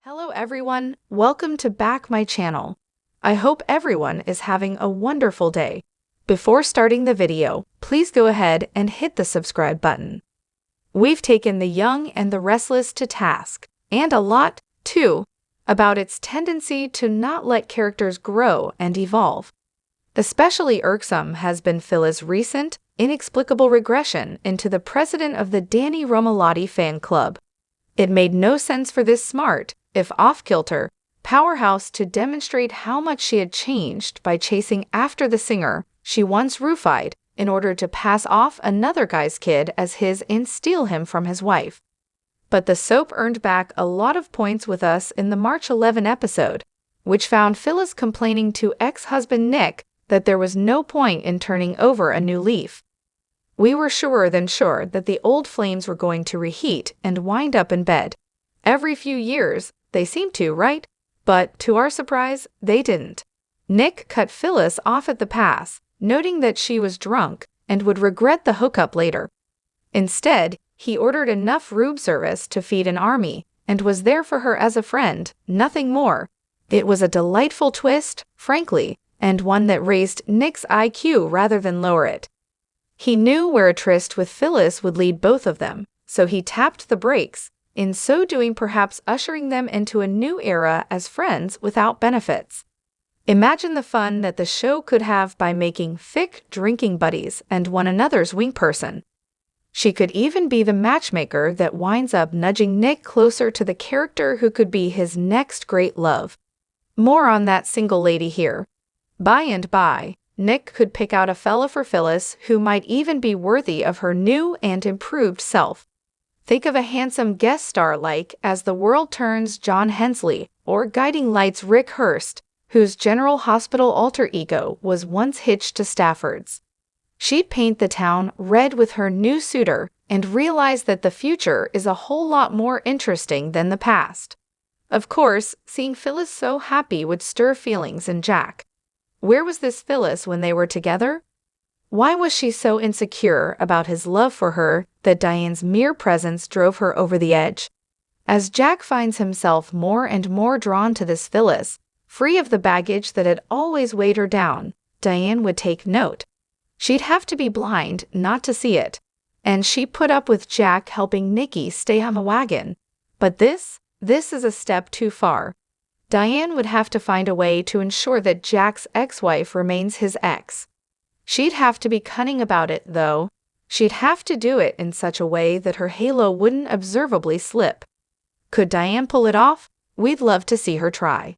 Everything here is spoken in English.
Hello everyone, welcome to back my channel. I hope everyone is having a wonderful day. Before starting the video, please go ahead and hit the subscribe button. We've taken The Young and the Restless to task, and a lot, too, about its tendency to not let characters grow and evolve. Especially irksome has been Phyllis' recent, inexplicable regression into the president of the Danny Romalotti fan club. It made no sense for this smart, if off-kilter, powerhouse to demonstrate how much she had changed by chasing after the singer she once roofied in order to pass off another guy's kid as his and steal him from his wife. But the soap earned back a lot of points with us in the March 11 episode, which found Phyllis complaining to ex-husband Nick that there was no point in turning over a new leaf. We were surer than sure that the old flames were going to reheat and wind up in bed. Every few years, they seemed to, right? But, to our surprise, they didn't. Nick cut Phyllis off at the pass, noting that she was drunk and would regret the hookup later. Instead, he ordered enough room service to feed an army and was there for her as a friend, nothing more. It was a delightful twist, frankly, and one that raised Nick's IQ rather than lower it. He knew where a tryst with Phyllis would lead both of them, so he tapped the brakes, in so doing perhaps ushering them into a new era as friends without benefits. Imagine the fun that the show could have by making thick drinking buddies and one another's wing person. She could even be the matchmaker that winds up nudging Nick closer to the character who could be his next great love. More on that single lady here. By and by, Nick could pick out a fella for Phyllis who might even be worthy of her new and improved self. Think of a handsome guest star like As the World Turns John Hensley or Guiding Lights Rick Hurst, whose General Hospital alter ego was once hitched to Stafford's. She'd paint the town red with her new suitor and realize that the future is a whole lot more interesting than the past. Of course, seeing Phyllis so happy would stir feelings in Jack. Where was this Phyllis when they were together? Why was she so insecure about his love for her that Diane's mere presence drove her over the edge? As Jack finds himself more and more drawn to this Phyllis, free of the baggage that had always weighed her down, Diane would take note. She'd have to be blind not to see it, and she put up with Jack helping Nikki stay on the wagon. But this is a step too far. Diane would have to find a way to ensure that Jack's ex-wife remains his ex. She'd have to be cunning about it, though. She'd have to do it in such a way that her halo wouldn't observably slip. Could Diane pull it off? We'd love to see her try.